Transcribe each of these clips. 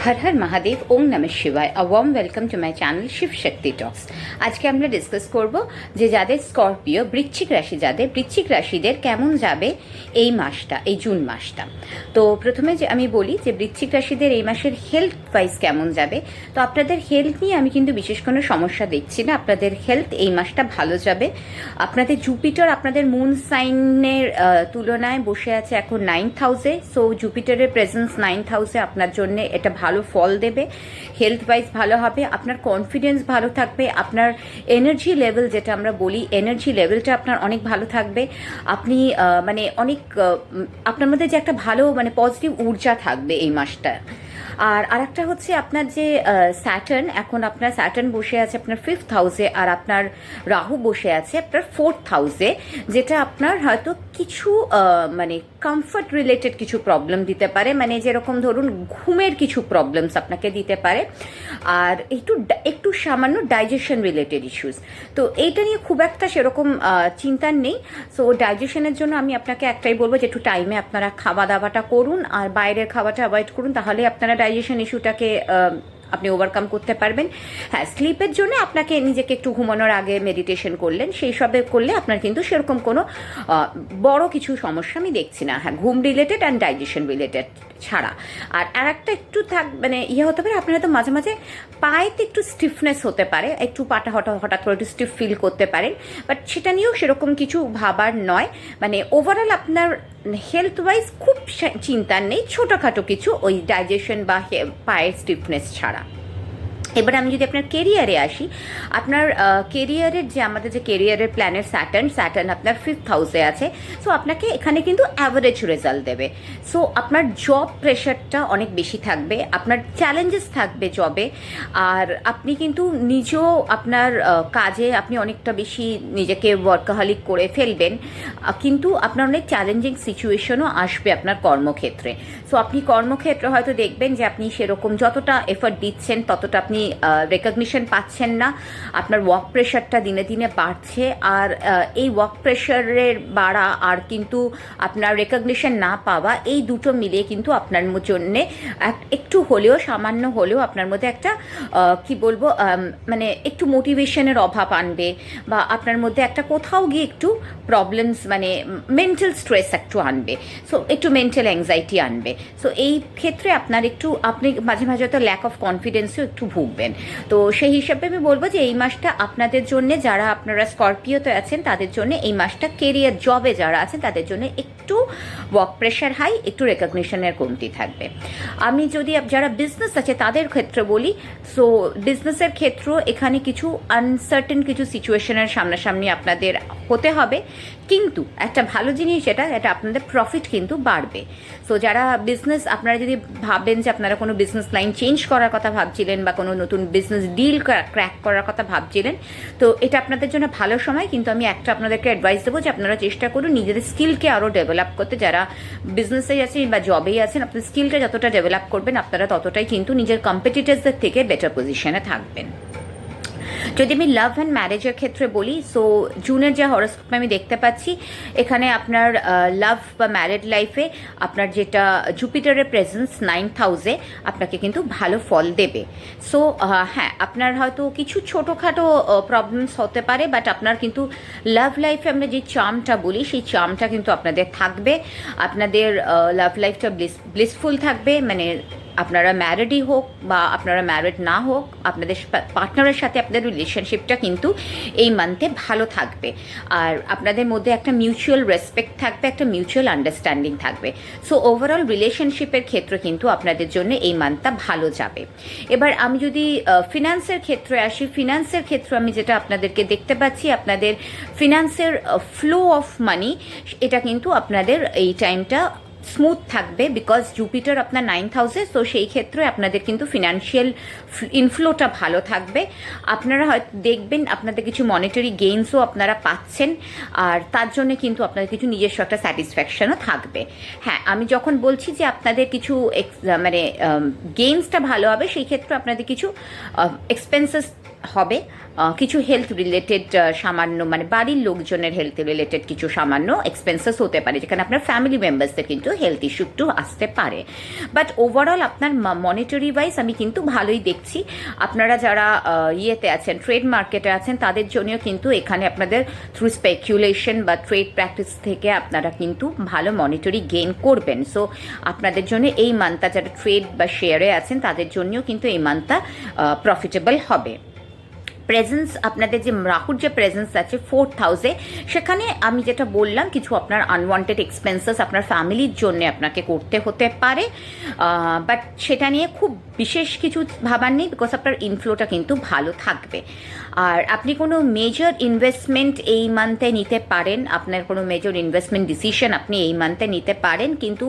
हर हर महादेव ओम नमः शिवाय a warm welcome to my channel Shiv Shakti talks. आज के আমরা ডিসকাস করব যে যাদের স্করপিও বৃশ্চিক রাশি, যাদের বৃশ্চিক রাশিদের কেমন যাবে এই মাসটা, এই জুন মাসটা। তো প্রথমে যে আমি বলি যে বৃশ্চিক রাশিদের এই মাসের হেলথ ওয়াইজ কেমন যাবে। তো আপনাদের হেলথ নিয়ে আমি কিন্তু বিশেষ কোনো সমস্যা দেখছি না, আপনাদের হেলথ এই মাসটা ভালো যাবে। আপনাদের জুপিটার আপনাদের মুন সাইনের তুলনায় বসে আছে এখন 9th হাউসে। সো জুপিটারের প্রেজেন্স 9th হাউসে আপনার জন্য এটা ভালো ফল দেবে, হেলথ ওয়াইজ ভালো হবে, আপনার কনফিডেন্স ভালো থাকবে, আপনার এনার্জি লেভেল যেটা আমরা বলি এনার্জি লেভেলটা আপনার অনেক ভালো থাকবে। আপনি মানে অনেক আপনার মধ্যে যে একটা ভালো মানে পজিটিভ ঊর্জা থাকবে এই মাসটা। আর আরেকটা হচ্ছে আপনার যে স্যাটার্ন, এখন আপনার স্যাটার্ন বসে আছে আপনার 5th হাউসে, আর আপনার রাহু বসে আছে আপনার 4th হাউসে, যেটা আপনার হয়তো কিছু মানে কমফর্ট রিলেটেড কিছু প্রবলেম দিতে পারে, মানে যেরকম ধরুন ঘুমের কিছু প্রবলেমস আপনাকে দিতে পারে, আর একটু সামান্য ডাইজেশন রিলেটেড ইস্যুস। তো এইটা নিয়ে খুব একটা সেরকম চিন্তার নেই। সো ডাইজেশনের জন্য আমি আপনাকে একটাই বলবো যে একটু টাইমে আপনারা খাওয়া দাওয়াটা করুন, আর বাইরের খাওয়াটা অ্যাভয়েড করুন, তাহলে আপনারা ডাইজেশন ইস্যুটাকে আপনি ওভারকাম করতে পারবেন। হ্যাঁ, স্লিপের জন্য আপনাকে নিজেকে একটু ঘুমানোর আগে মেডিটেশন করলেন, সেই সবে করলে আপনার কিন্তু সেরকম কোনো বড় কিছু সমস্যা আমি দেখছি না। হ্যাঁ, ঘুম রিলেটেড অ্যান্ড ডাইজেশন রিলেটেড ছাড়া। আর একটা একটু মানে হতে পারে আপনারা তো মাঝে মাঝে পায়েতে একটু স্টিফনেস হতে পারে, একটু পাটা হঠাৎ করে একটু স্টিফ ফিল করতে পারেন, বাট সেটা নিয়েও সেরকম কিছু ভাবার নয়। মানে ওভারঅল আপনার হেলথ ওয়াইজ খুব চিন্তার নেই, ছোটোখাটো কিছু ওই ডাইজেশন বা পায়ের স্টিফনেস ছাড়া। এবার আমি যদি আপনার কেরিয়ারে আসি, আপনার কেরিয়ারের যে আমাদের যে কেরিয়ারের প্ল্যানের স্যাটার্ন আপনার 5th হাউসে আছে। সো আপনাকে এখানে কিন্তু অ্যাভারেজ রেজাল্ট দেবে। সো আপনার জব প্রেশারটা অনেক বেশি থাকবে, আপনার চ্যালেঞ্জেস থাকবে জবে, আর আপনি কিন্তু নিজেও আপনার কাজে আপনি অনেকটা বেশি নিজেকে ওয়ার্কাহলিক করে ফেলবেন, কিন্তু আপনার অনেক চ্যালেঞ্জিং সিচুয়েশনও আসবে আপনার কর্মক্ষেত্রে। সো আপনি কর্মক্ষেত্রে হয়তো দেখবেন যে আপনি সেরকম যতটা এফর্ট দিচ্ছেন ততটা আপনি রেকগনিশন পাচ্ছেন না, আপনার ওয়ার্ক প্রেশারটা দিনে দিনে বাড়ছে, আর এই ওয়ার্ক প্রেশারের বাড়া আর কিন্তু আপনার রেকগনিশন না পাওয়া, এই দুটো মিলিয়ে কিন্তু আপনার জন্যে একটু হলেও সামান্য হলেও আপনার মধ্যে একটা কি বলবো মানে একটু মোটিভেশনের অভাব আনবে, বা আপনার মধ্যে একটা কোথাও গিয়ে একটু প্রবলেমস মানে মেন্টাল স্ট্রেস একটু আনবে, সো একটু মেন্টাল অ্যাংজাইটি আনবে। সো এই ক্ষেত্রে আপনি মাঝে মাঝে হয়তো ল্যাক অফ কনফিডেন্সও একটু ভুগবেন। তো সেই হিসাবে আমি বলবো যে এই মাসটা আপনাদের জন্য, যারা আপনারা স্করপিওতে আছেন তাদের জন্য এই মাসটা, কেরিয়ার জবে যারা আছেন তাদের জন্য একটু ওয়ার্ক প্রেশার হাই, একটু রেকগনিশনের কমতি থাকবে। আমি যদি যারা বিজনেস আছে তাদের ক্ষেত্রে বলি, সো বিজনেসের ক্ষেত্র এখানে কিছু আনসার্টেন কিছু সিচুয়েশনের সামনাসামনি আপনাদের হতে হবে, কিন্তু একটা ভালো জিনিস যেটা আপনাদের প্রফিট কিন্তু বাড়বে। সো যারা বিজনেস, আপনারা যদি ভাবেন যে আপনারা কোনো বিজনেস লাইন চেঞ্জ করার কথা ভাবছিলেন বা কোনো নতুন বিজনেস ডিল ক্র্যাক করার কথা ভাবছিলেন, তো এটা আপনাদের জন্য ভালো সময়। কিন্তু আমি আপনাদেরকে অ্যাডভাইস দেবো যে আপনারা চেষ্টা করুন নিজেদের স্কিলকে আরও ডেভেলপ করতে। যারা বিজনেসে আছেন বা জবেই আছেন, আপনার স্কিলটা যতটা ডেভেলপ করবেন আপনারা ততটাই কিন্তু নিজের কম্পিটিটরসদের থেকে বেটার পজিশনে থাকবেন। যদি আমি লাভ অ্যান্ড ম্যারেজের ক্ষেত্রে বলি, সো জুনের যে হরোস্কোপে আমি দেখতে পাচ্ছি এখানে আপনার লাভ বা ম্যারিড লাইফে আপনার যেটা জুপিটারের প্রেজেন্স 9th হাউসে আপনাকে কিন্তু ভালো ফল দেবে। সো হ্যাঁ, আপনার হয়তো কিছু ছোটোখাটো প্রবলেমস হতে পারে, বাট আপনার কিন্তু লাভ লাইফে আমরা যে চার্মটা বলি সেই চার্মটা কিন্তু আপনাদের থাকবে। আপনাদের লাভ লাইফটা ব্লিসফুল থাকবে, মানে আপনারা ম্যারিডই হোক বা আপনারা ম্যারিড না হোক, আপনাদের পার্টনারের সাথে আপনাদের রিলেশনশিপটা কিন্তু এই মান্থে ভালো থাকবে, আর আপনাদের মধ্যে একটা মিউচুয়াল রেসপেক্ট থাকবে, একটা মিউচুয়াল আন্ডারস্ট্যান্ডিং থাকবে। সো ওভারঅল রিলেশনশিপের ক্ষেত্রে কিন্তু আপনাদের জন্য এই মান্থটা ভালো যাবে। এবার আমি যদি ফিনান্সের ক্ষেত্রে আসি, ফিনান্সের ক্ষেত্রে আমি যেটা আপনাদেরকে দেখতে পাচ্ছি, আপনাদের ফিনান্সের ফ্লো অফ মানি এটা কিন্তু আপনাদের এই টাইমটা স্মুথ থাকবে, বিকজ জুপিটার আপনার 9th হাউসে। তো সেই ক্ষেত্রে আপনাদের কিন্তু ফিনান্সিয়াল ইনফ্লোটা ভালো থাকবে। আপনারা হয়তো দেখবেন আপনাদের কিছু মনিটারি গেইনসও আপনারা পাচ্ছেন, আর তার জন্য কিন্তু আপনাদের কিছু নিজস্ব একটা স্যাটিসফ্যাকশনও থাকবে। হ্যাঁ, আমি যখন বলছি যে আপনাদের কিছু মানে গেইনসটা ভালো হবে, সেই ক্ষেত্রে আপনাদের কিছু এক্সপেন্সেস হবে। কিছু হেলথ রিলেটেড সামান্য মানে বাড়ির লোকজনের হেলথ রিলেটেড কিছু সামান্য এক্সপেন্সেস হতে পারে, যেখানে আপনার ফ্যামিলি মেম্বার্সদের কিন্তু হেলথ ইস্যু একটু আসতে পারে। বাট ওভারঅল আপনার মনিটারি ওয়াইজ আমি কিন্তু ভালোই দেখছি। আপনারা যারা ইয়েতে আছেন, ট্রেড মার্কেটে আছেন, তাদের জন্যও কিন্তু এখানে আপনাদের থ্রু স্পেকুলেশন বা ট্রেড প্র্যাকটিস থেকে আপনারা কিন্তু ভালো মনিটারি গেইন করবেন। সো আপনাদের জন্য এই মান্থটা, যারা ট্রেড বা শেয়ারে আছেন তাদের জন্যও কিন্তু এই মান্থটা প্রফিটেবল হবে। প্রেজেন্স, আপনাদের যে রাহুর যে প্রেজেন্স আছে 4th হাউসে, সেখানে আমি যেটা বললাম কিছু আপনার আনওয়ান্টেড এক্সপেন্সেস আপনার ফ্যামিলির জন্য আপনাকে করতে হতে পারে, বাট সেটা নিয়ে খুব বিশেষ কিছু ভাবার নেই, বিকজ আপনার ইনফ্লোটা কিন্তু ভালো থাকবে। আর আপনি কোনো মেজর ইনভেস্টমেন্ট এই মান্থে নিতে পারেন, আপনার কোনো মেজর ইনভেস্টমেন্ট ডিসিশন আপনি এই মান্থে নিতে পারেন, কিন্তু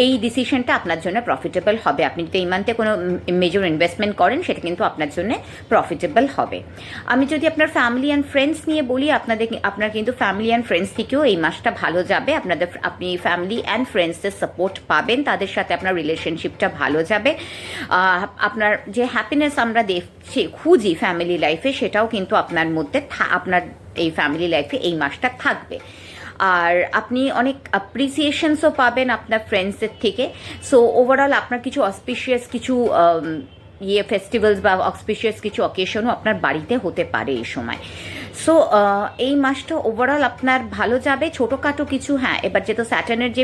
এই ডিসিশনটা আপনার জন্য প্রফিটেবল হবে। আপনি যদি এই মান্থে কোনো মেজর ইনভেস্টমেন্ট করেন সেটা কিন্তু আপনার জন্য প্রফিটেবল হবে। আমি যদি আপনার ফ্যামিলি অ্যান্ড ফ্রেন্ডস নিয়ে বলি, আপনার কিন্তু ফ্যামিলি অ্যান্ড ফ্রেন্ডস থেকেও এই মাসটা ভালো যাবে। আপনি ফ্যামিলি অ্যান্ড ফ্রেন্ডসদের সাপোর্ট পাবেন, তাদের সাথে আপনার রিলেশনশিপটা ভালো যাবে। আপনার যে হ্যাপিনেস আমরা দেখছি খুঁজি ফ্যামিলি লাইফে, সেটাও কিন্তু আপনার মধ্যে আপনার এই ফ্যামিলি লাইফে এই মাসটা থাকবে। আর আপনি অনেক অ্যাপ্রিসিয়েশনসও পাবেন আপনার ফ্রেন্ডসদের থেকে। সো ওভারঅল আপনার কিছু অসপিশিয়াস কিছু ফেস্টিভ্যালস বা অসপিশিয়াস কিছু অকেশনও আপনার বাড়িতে হতে পারে এই সময়। সো এই মাসটা ওভারঅল আপনার ভালো যাবে। ছোটোখাটো কিছু, হ্যাঁ, এবার যেহেতু স্যাটার্নের যে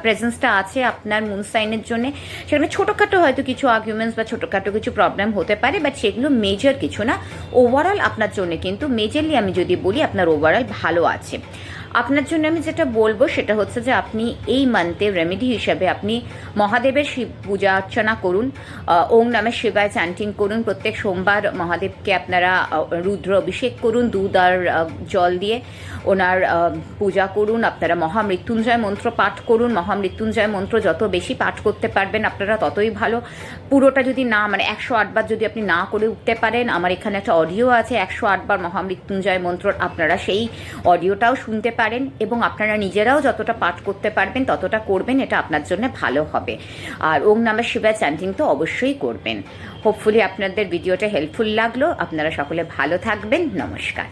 প্রেজেন্সটা আছে আপনার মুন সাইনের জন্য, সেখানে ছোটোখাটো হয়তো কিছু আর্গুমেন্টস বা ছোটোখাটো কিছু প্রবলেম হতে পারে, বাট সেগুলো মেজর কিছু না। ওভারঅল আপনার জন্য কিন্তু মেজরলি আমি যদি বলি আপনার ওভারঅল ভালো আছে। আপনার জন্য আমি যেটা বলবো সেটা হচ্ছে যে আপনি এই মান্থে রেমেডি হিসাবে আপনি মহাদেবের শিব পূজা অর্চনা করুন, ওং নমঃ শিবায় চ্যান্টিং করুন। প্রত্যেক সোমবার মহাদেবকে আপনারা রুদ্র অভিষেক করুন, দুধ আর জল দিয়ে ওনার পূজা করুন। আপনারা মহামৃত্যুঞ্জয় মন্ত্র পাঠ করুন। মহামৃত্যুঞ্জয় মন্ত্র যত বেশি পাঠ করতে পারবেন আপনারা ততই ভালো। পুরোটা যদি না, মানে 108 বার যদি আপনি না করে উঠতে পারেন, আমার এখানে একটা অডিও আছে 108 বার মহামৃত্যুঞ্জয় মন্ত্র, আপনারা সেই অডিওটাও শুনতে পারেন এবং আপনারা নিজেরাও যতটা পাঠ করতে পারবেন ততটা করবেন, এটা আপনার জন্য ভালো হবে। আর ওং নমঃ শিবায় চ্যান্টিং তো অবশ্যই করবেন। হোপফুলি আপনাদের ভিডিওটা হেল্পফুল লাগলো। আপনারা সকলে ভালো থাকবেন। নমস্কার।